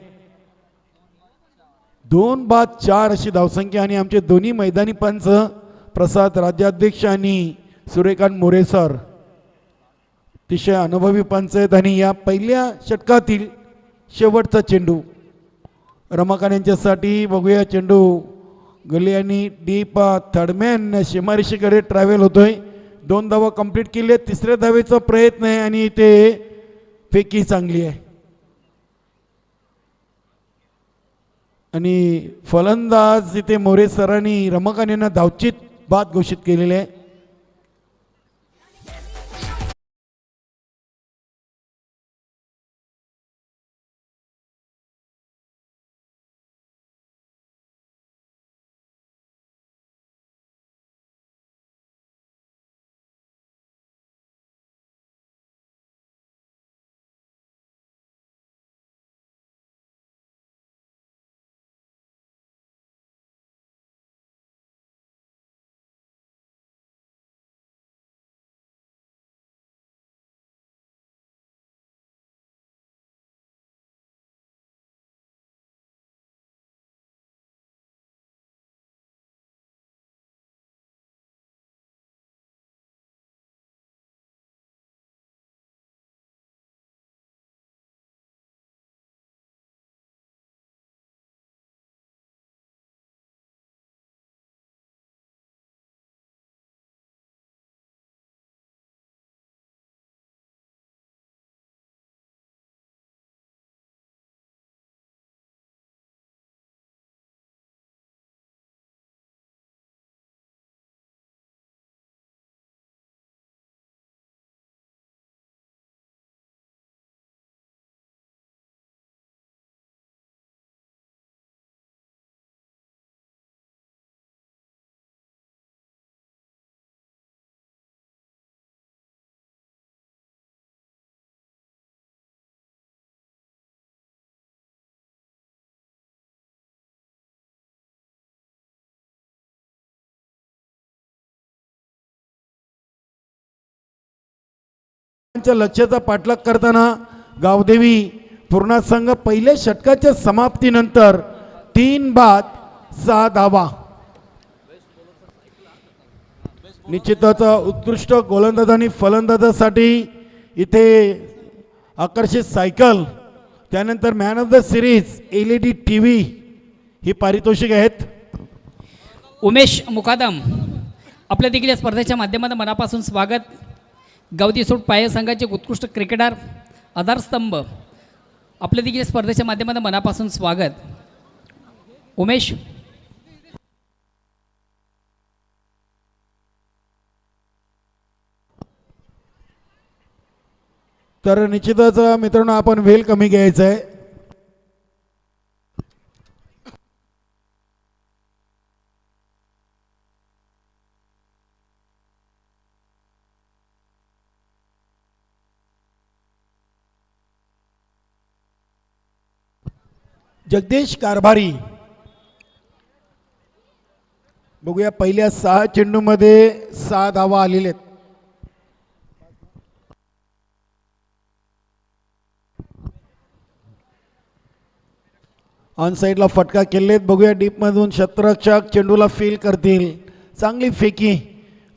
2 बाद 4 अशी धावसंख्या आणि आमचे दोन्ही मैदानी पंच प्रसाद राजाध्यक्ष आणि सूर्यकांत मोरे सर अतिशय अनुभवी पंच आहेत. आणि या पहिल्या षटकातील शेवटचा चेंडू रमाकांत यांच्यासाठी. बघूया चेंडू गली आणि डीप थर्डमॅन सीमारेषेकडे ट्रॅव्हल होतोय. 2 धावा कंप्लीट केली. तिसऱ्या धावेचा प्रयत्न आहे आणि इथे फेकी चांगली आहे आणि फलंदाज इथे मोरे सरांनी रमाकांत यांना धावचित बाद घोषित केलेले आहे. लक्ष्याचा पाठलाग करताना गावदेवी पूर्णा संघ पहिल्या षटकाच्या समाप्तीनंतर 3 बाद 6 धावा. निश्चितच उत्कृष्ट गोलंदाज आणि फलंदाजासाठी इथे आकर्षित सायकल, त्यानंतर man of the series LED TV ही पारितोषिक आहेत. उमेश मुकादम आपल्या देखील या स्पर्धेच्या माध्यमातून मनापासून स्वागत. गावदी सूट पाय संघाचे उत्कृष्ट क्रिकेटर आधारस्तंभ आपल्या देखील या स्पर्धेच्या माध्यमातून मनापासून स्वागत. उमेश. तर निश्चितच मित्रांनो आपण वेल कमी घ्यायचं आहे. जगदीश कारभारी बघूया पहिल्या 6 चेंडूमध्ये 6 धावा आलेल्या आहेत. ऑन साईडला फटका केलेत. बघूया डीपमधून क्षेत्ररक्षक चेंडूला फील करतील. चांगली फेकी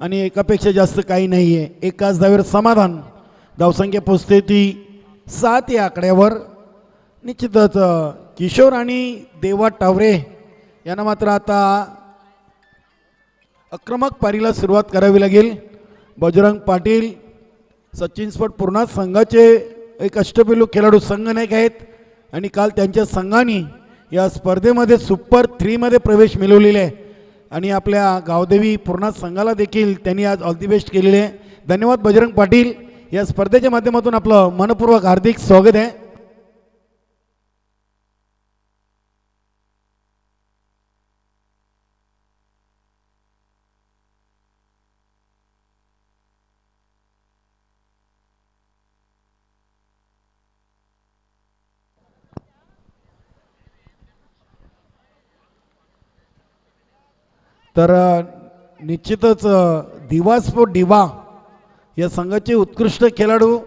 आणि एकापेक्षा जास्त काही नाही आहे. एकाच धावेवर समाधान. धावसंख्या पोचते ती 7 या आकड्यावर. निश्चितच किशोर आणि देवा टावरे यांना मात्र आता आक्रमक पारीला सुरुवात करावी लागेल. बजरंग पाटील सचिन स्पोर्ट पूर्णा संघाचे एक अष्टपैलू खेळाडू संघनायक आहेत आणि काल त्यांच्या संघाने या स्पर्धेमध्ये सुपर 3 मध्ये प्रवेश मिळवलेला आहे आणि आपल्या गावदेवी पूर्णा संघाला देखील त्यांनी आज ऑल दी बेस्ट केलेले आहे. धन्यवाद बजरंग पाटील. या स्पर्धेच्या माध्यमातून आपलं मनपूर्वक हार्दिक स्वागत आहे. तर निश्चितच दिवा स्पोर्ट दिवा या संघाचे उत्कृष्ट खेळाडू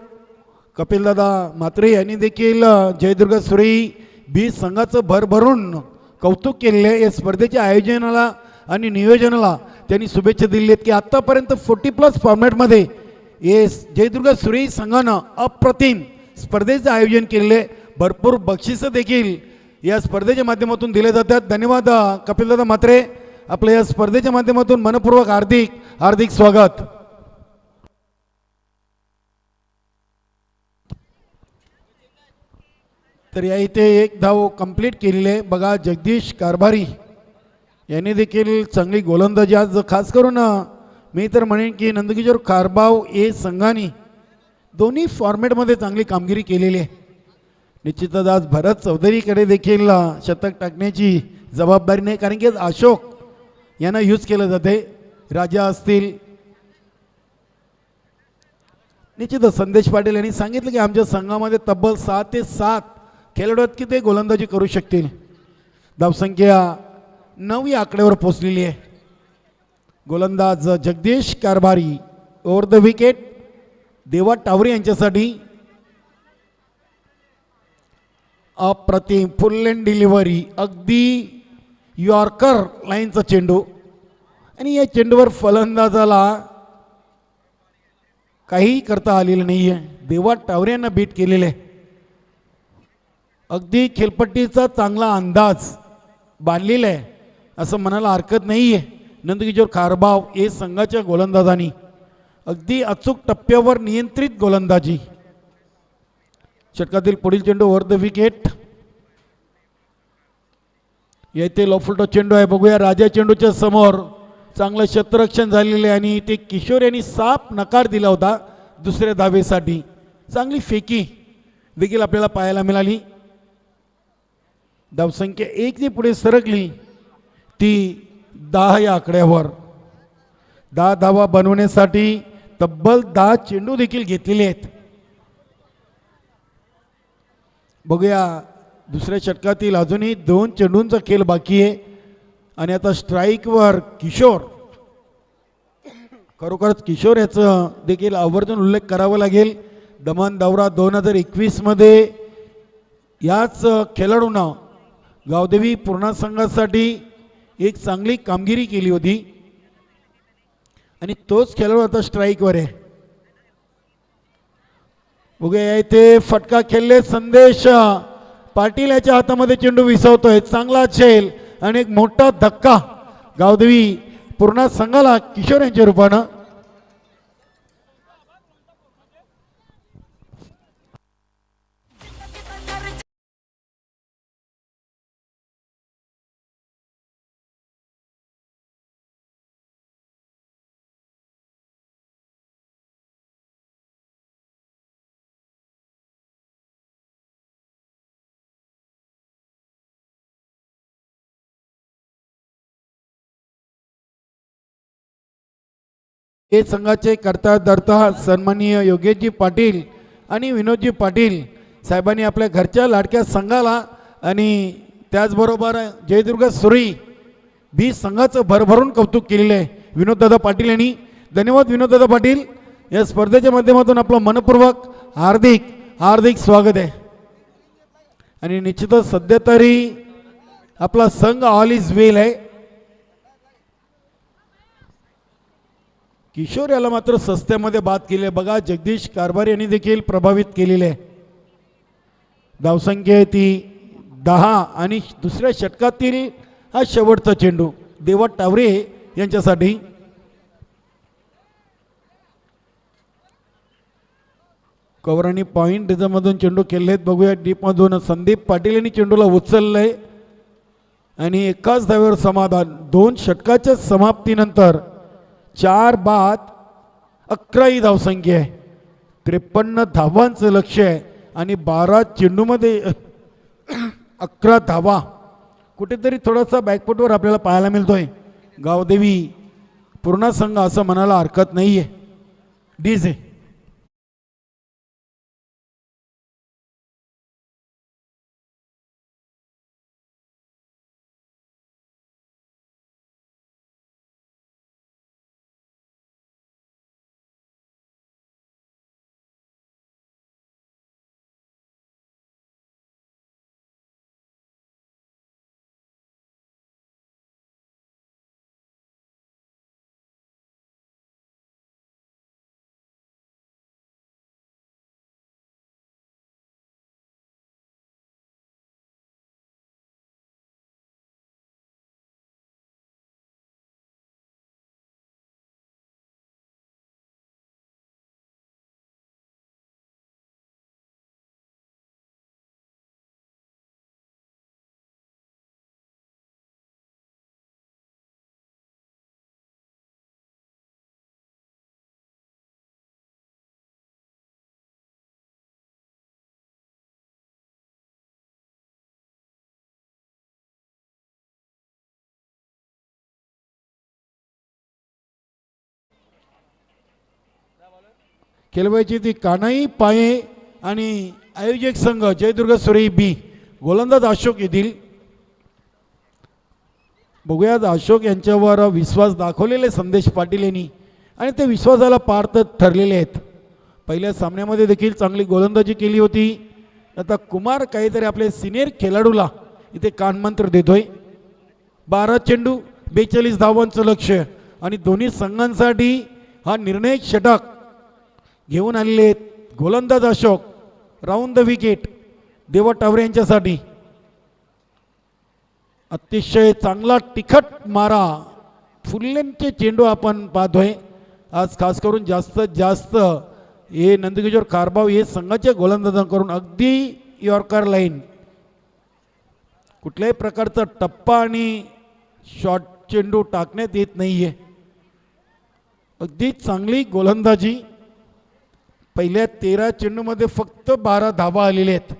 कपिलदादा म्हात्रे यांनी देखील जयदुर्ग सुरई बी संघाचं भरभरून कौतुक केलेले आहे. या स्पर्धेच्या आयोजनाला आणि नियोजनाला त्यांनी शुभेच्छा दिल्या आहेत की आत्तापर्यंत 40+ फॉर्मॅटमध्ये हे जयदुर्ग सुरई संघानं अप्रतिम स्पर्धेचं आयोजन केलेले आहे. भरपूर बक्षिसं देखील या स्पर्धेच्या माध्यमातून दिले जातात. धन्यवाद कपिलदादा म्हात्रे. आपल्या या स्पर्धेच्या माध्यमातून मनपूर्वक हार्दिक हार्दिक स्वागत. तर या इथे एक धाव कंप्लीट केलेली आहे. बघा जगदीश कारभारी यांनी देखील चांगली गोलंदाजी आज खास करून मी तर म्हणेन की नंदकिशोर कारभाव ए संघाने दोन्ही फॉर्मॅटमध्ये चांगली कामगिरी केलेली आहे. निश्चितच आज भरत चौधरीकडे देखील शतक टाकण्याची जबाबदारी नाही कारण की अशोक यांना यूज केलं जाते. राजा असतील. निश्चितच संदेश पाटील यांनी सांगितलं की आमच्या संघामध्ये तब्बल 6 ते 7 खेळाडू आहेत की ते गोलंदाजी करू शकतील. धावसंख्या 9 या आकड्यावर पोहोचलेली आहे. गोलंदाज जगदीश कारभारी. ओव्हर द विकेट देवा टावरे यांच्यासाठी अप्रतिम फुल अँड डिलिव्हरी. अगदी यॉर्कर लाईनचा चेंडू आणि या चेंडूवर फलंदाजाला काही करता आलेलं नाही आहे. देवा टावरे यांना बीट केलेले आहे. अगदी खेळपट्टीचा चांगला अंदाज बांधलेला आहे असं म्हणायला हरकत नाही आहे. नंदकिशोर कारभाव ए संघाच्या गोलंदाजांनी अगदी अचूक टप्प्यावर नियंत्रित गोलंदाजी. षटकातील पुढील चेंडू ओव्हर द विकेट. येथे लोफुल्टो चेंडू आहे. बघूया राजा चेंडूच्या समोर चांगलं क्षेत्ररक्षण झालेले आणि ते किशोर यांनी साफ नकार दिला होता दुसऱ्या धावेसाठी. चांगली फेकी देखील आपल्याला पाहायला मिळाली. धावसंख्या 1 ने पुढे सरकली ती 10 या आकड्यावर. 10 धावा बनवण्यासाठी तब्बल 10 चेंडू देखील घेतलेले आहेत. बघूया दुसऱ्या षटकातील अजूनही 2 चेंडूंचा खेळ बाकी आहे आणि आता स्ट्राईकवर किशोर. खरोखरच किशोर याचं देखील आवर्जून उल्लेख करावा लागेल. दमन दौरा 2021 मध्ये याच खेळाडूंना गावदेवी पूर्णा संघासाठी एक चांगली कामगिरी केली होती आणि तोच खेळाडू आता स्ट्राईकवर आहे. बघूया इथे फटका खेळले संदेश पाटील याच्या हातामध्ये चेंडू विसवतोय. चांगला खेळ आणि एक मोठा धक्का गावदेवी पूर्णा संघाला किशोर यांच्या रूपानं. हे संघाचे करता धरता सन्माननीय योगेशजी पाटील आणि विनोदजी पाटील साहेबांनी आपल्या घरच्या लाडक्या संघाला आणि त्याचबरोबर जयदुर्ग सुरी बी संघाचं भरभरून कौतुक केलेलं आहे विनोददादा पाटील यांनी. धन्यवाद विनोददादा पाटील. या स्पर्धेच्या माध्यमातून आपलं मनपूर्वक हार्दिक हार्दिक स्वागत आहे. आणि निश्चितच सध्या तरी आपला संघ ऑल इज वेल आहे. किशोर याला मात्र सस्त्यामध्ये बाद केले. बघा जगदीश कारभार यांनी देखील प्रभावित केलेले आहे. धावसंख्या आहे ती 10 आणि दुसऱ्या षटकातील हा शेवटचा चेंडू देवा टावरे यांच्यासाठी. कव्हर आणि पॉइंट रिझममधून चेंडू खेळलेत. बघूया डीपमधून संदीप पाटील यांनी चेंडूला उचललंय आणि एकाच धावेवर समाधान. 2 षटकाच्या समाप्तीनंतर 4 बाद 11 ही धावसंख्या आहे. 53 धावांचं लक्ष्य आहे आणि 12 चेंडूमध्ये 11 धावा. कुठेतरी थोडासा बॅकफुटवर आपल्याला पाहायला मिळतोय गावदेवी पूर्णा संघ असं म्हणायला हरकत नाहीये. डीजे खेळवायची ती कानाई पाये आणि आयोजक संघ जयदुर्ग सुरई बी. गोलंदाज अशोक येतील. बघूया अशोक यांच्यावर विश्वास दाखवलेले संदेश पाटील यांनी आणि ते विश्वासाला पार्थ ठरलेले आहेत. पहिल्या सामन्यामध्ये देखील चांगली गोलंदाजी केली होती. आता कुमार काहीतरी आपले सिनियर खेळाडूला इथे कानमंत्र देतोय. 12 चेंडू 42 धावांचं लक्ष्य आणि दोन्ही संघांसाठी हा निर्णायक षटक घेऊन आलेले आहेत. गोलंदाज अशोक राऊंड द विकेट देवा टावरे यांच्यासाठी. अतिशय चांगला तिखट मारा फुल्लेंचे चेंडू आपण पाहतोय आज. खास करून जास्तीत जास्त हे नंदकिशोर कारभाव हे संघाच्या गोलंदाजांकडून अगदी यॉर्कर लाईन कुठल्याही प्रकारचा टप्पा आणि शॉर्ट चेंडू टाकण्यात येत नाहीये. अगदी चांगली गोलंदाजी. पहिल्या 13 चेंडूमध्ये फक्त 12 धावा आलेल्या आहेत.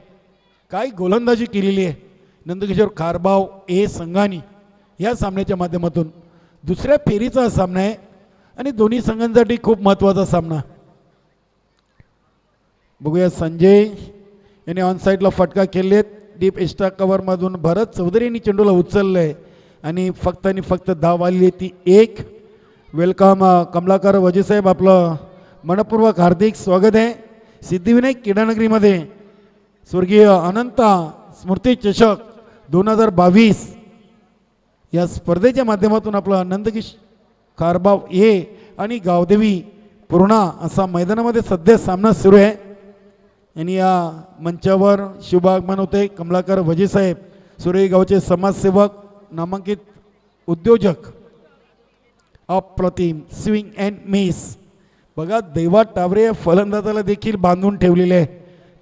काय गोलंदाजी केलेली आहे नंदकिशोर कारभाव ए संघाने या सामन्याच्या माध्यमातून. दुसऱ्या फेरीचा सामना आहे आणि दोन्ही संघांसाठी खूप महत्त्वाचा सामना. बघूया संजय याने ऑन साईडला फटका खेळलेत. डीप एक्स्ट्रा कव्हरमधून भरत चौधरी यांनी चेंडूला उचललंय आणि फक्त धाव आली ती 1. वेलकम कमलाकर वजीसाहेब, आपलं मनपूर्वक हार्दिक स्वागत आहे. सिद्धिविनायक क्रीडानगरीमध्ये स्वर्गीय अनंता स्मृती चषक 2022 या स्पर्धेच्या माध्यमातून आपला नंदकिश कारभाव ए आणि गावदेवी पूर्णा असा मैदानामध्ये सध्या सामना सुरू आहे आणि या मंचावर शुभागमन होते कमलाकर वजीसाहेब सुरे गावचे समाजसेवक नामांकित उद्योजक अप्रतिम स्विंग अँड मिस बघा देवा टावरे या फलंदाजाला देखील बांधून ठेवलेले आहे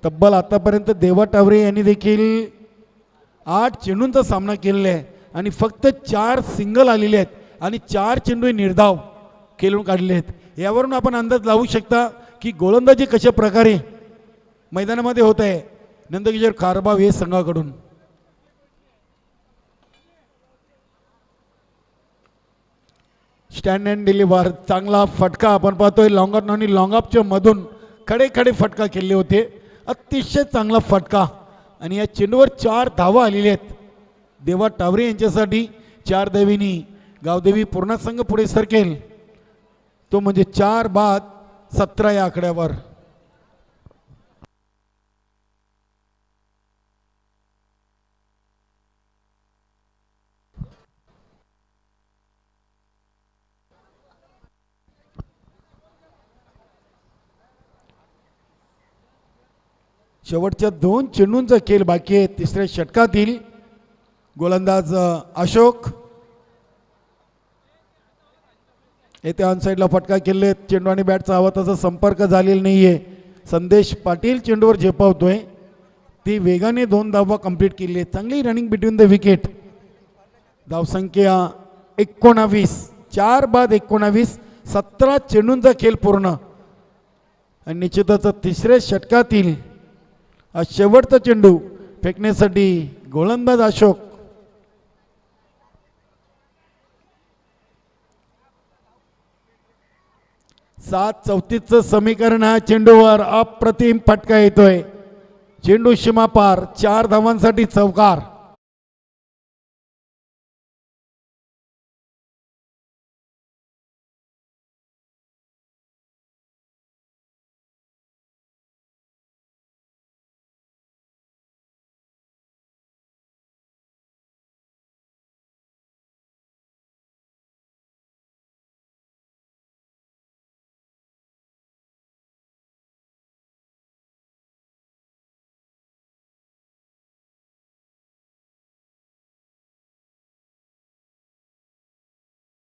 तब्बल आतापर्यंत देवा टावरे यांनी देखील 8 चेंडूंचा सामना केलेला आहे आणि फक्त 4 सिंगल आलेले आहेत आणि 4 चेंडू निर्धाव खेळून काढले आहेत यावरून आपण अंदाज लावू शकता की गोलंदाजी कशा प्रकारे मैदानामध्ये होत आहे नंदकिशोर कारभाव हे संघाकडून स्टँड अँड डिलिव्हर चांगला फटका आपण पाहतोय लॉंग ऑफ आणि लॉंग ऑफच्या मधून खडे खडे फटका केले होते अतिशय चांगला फटका आणि या चेंडूवर 4 धावा आलेल्या आहेत देवा टावरे यांच्यासाठी 4 धावींनी गावदेवी पूर्ण संघ पुढे सरकेल तो म्हणजे 4 बाद 17 या आकड्यावर शेवटच्या 2 चेंडूंचा खेळ बाकी आहे तिसऱ्या षटकातील गोलंदाज अशोक येथे ऑन साईडला फटका केले चेंडू आणि बॅटचा हवा तसा संपर्क झालेला नाहीये संदेश पाटील चेंडूवर झेपावतोय ती वेगाने 2 धावा कंप्लीट केली आहे चांगली रनिंग बिटवीन द विकेट धावसंख्या 19 4 बाद 19 17 चेंडूंचा खेळ पूर्ण आणि निश्चितच तिसऱ्या षटकातील शेवटचा चेंडू फेकण्यासाठी गोलंदाज अशोक सात 34चं समीकरण हा चेंडूवर अप्रतिम फटका येतोय चेंडू सीमापार 4 धावांसाठी चौकार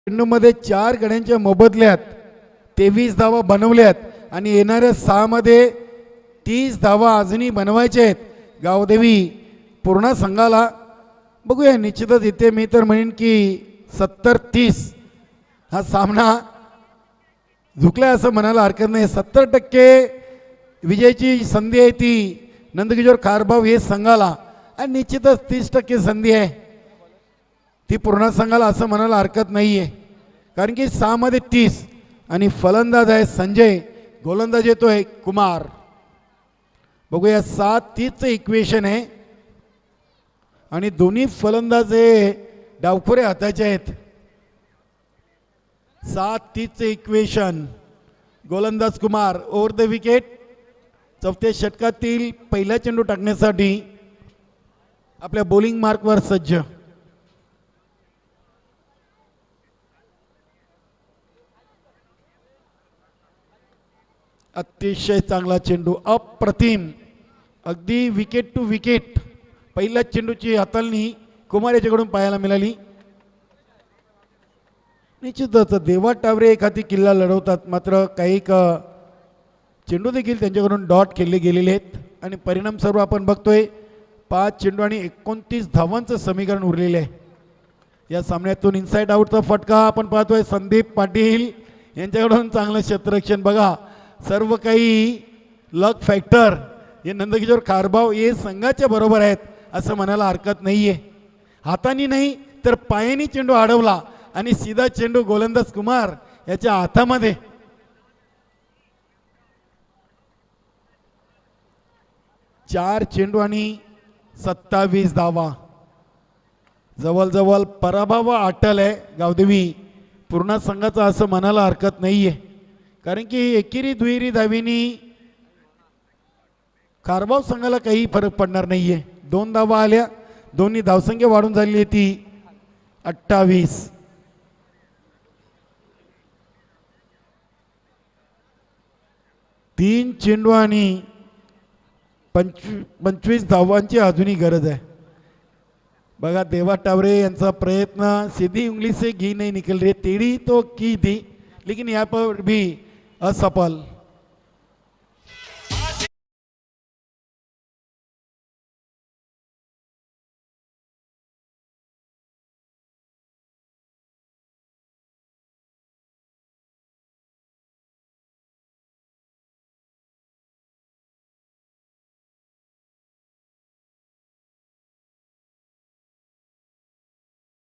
चेंडूमध्ये 4 गड्यांच्या मोबदल्यात 23 धावा बनवल्यात आणि येणाऱ्या 6 मध्ये 30 धावा अजूनही बनवायच्या आहेत गावदेवी पूर्ण संघाला बघूया निश्चितच इथे मी तर म्हणेन की 70-30 हा सामना झुकलाय असं म्हणायला हरकत नाही 70% विजयाची संधी आहे ती नंदकिशोर कारभाव हे संघाला आणि निश्चितच 30% संधी आहे ती पूर्ण संघाला असं म्हणायला हरकत नाही आहे कारण की 6 मध्ये 30 आणि फलंदाज आहे संजय गोलंदाज येतोय कुमार बघूया 7-30चं इक्वेशन आहे आणि दोन्ही फलंदाज हे डावखोरे हाताचे आहेत 7-30चं इक्वेशन गोलंदाज कुमार ओव्हर द विकेट चौथ्या षटकातील पहिला चेंडू टाकण्यासाठी आपल्या बॉलिंग मार्कवर सज्ज अतिशय चांगला चेंडू अप्रतिम अगदी विकेट टू विकेट पहिल्या चेंडूची हाताळणी कुमार याच्याकडून पाहायला मिळाली निश्चितच देवा टावरे एखादी किल्ला लढवतात मात्र काही चेंडू देखील त्यांच्याकडून डॉट केले गेलेले आहेत आणि परिणाम सर्व आपण बघतोय 5 चेंडू आणि 29 धावांचं समीकरण उरलेलं आहे या सामन्यातून इनसाइड आउटचा फटका आपण पाहतोय संदीप पाटील यांच्याकडून चांगलं क्षेत्ररक्षण बघा सर्व काही लक फॅक्टर हे नंदकिशोर कारभाव हे संघाच्या बरोबर आहेत असं म्हणायला हरकत नाहीये हाताने नाही तर पायाने चेंडू अडवला आणि सीधा चेंडू गोलंदाज कुमार याच्या हातामध्ये चार चेंडू आणि 27 धावा जवळजवळ पराभव अटल आहे गावदेवी पूर्ण संघाचा असं म्हणायला हरकत नाहीये कारण की एकेरी दुहेरी धावींनी कारभाव संघाला काही फरक पडणार नाहीये. 2 धावा आल्या, दोन्ही धावसंख्या वाढून झालेली आहे ती 28. 3 चेंडू आणि 25 धावांची अजूनही गरज आहे. बघा देवा टावरे यांचा प्रयत्न, सीधी उंगली से घी नहीं निकल रही, तेड़ी तो की थी लेकिन यहाँ पर भी असफल.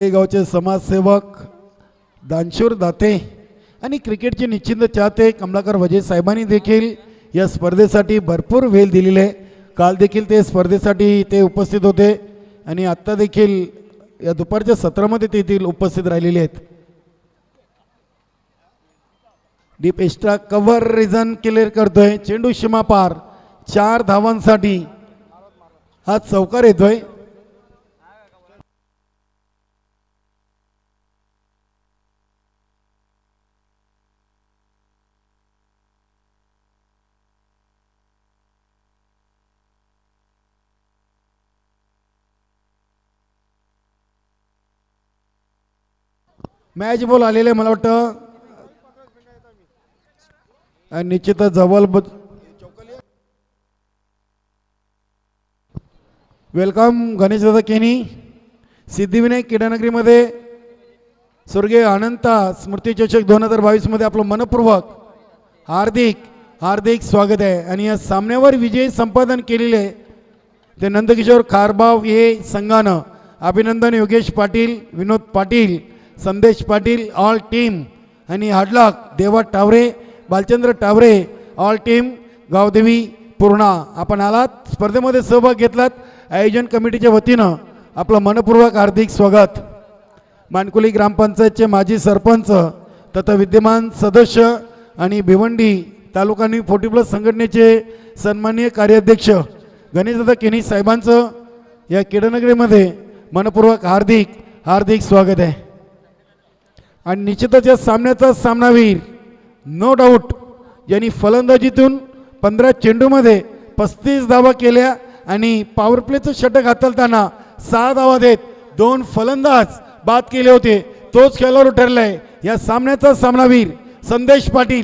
गावचे समाजसेवक दानशूर दाते आणि क्रिकेटचे निश्चिंत चाहते कमलाकर वजे साहेबांनी देखील या स्पर्धेसाठी भरपूर वेळ दिलेली आहे. काल देखील ते स्पर्धेसाठी ते उपस्थित होते आणि आत्ता देखील या दुपारच्या सत्रामध्ये ते देखील उपस्थित राहिलेले आहेत. Deep extra cover reason clear करतोय, चेंडू सीमा पार, 4 धावांसाठी हा चौकार येतोय. मॅच बॉल आलेले मला वाटतं आणि निश्चितच जवळ वेलकम गणेश दादा केनी. सिद्धिविनायक क्रीडानगरीमध्ये स्वर्गीय अनंता स्मृती चषक 2022 मध्ये आपलं मनपूर्वक हार्दिक हार्दिक स्वागत आहे. आणि या सामन्यावर विजय संपादन केलेले ते नंदकिशोर खारबाव हे संघानं अभिनंदन योगेश पाटील, विनोद पाटील, संदेश पाटील ऑल टीम आणि हाडलाक देवा टावरे, बालचंद्र टावरे ऑल टीम, गावदेवी पूर्णा. आपण आलात स्पर्धेमध्ये सहभाग घेतलात, आयोजन कमिटीच्या वतीनं आपलं मनपूर्वक हार्दिक स्वागत. मानकुली ग्रामपंचायतचे माजी सरपंच तथा विद्यमान सदस्य आणि भिवंडी तालुका न्यू 40+ संघटनेचे सन्माननीय कार्याध्यक्ष गणेशदादा केनी साहेबांचं या क्रीडानगरीमध्ये मनपूर्वक हार्दिक हार्दिक स्वागत आहे. आणि निश्चितच या सामन्याचा सामनावीर नो डाऊट यांनी फलंदाजीतून 15 चेंडूमध्ये 35 धावा केल्या आणि पॉवर प्लेचं षटक हाताळताना 6 धावा देत 2 फलंदाज बाद केले होते. तोच खेळाडू ठरलाय या सामन्याचा सामनावीर संदेश पाटील.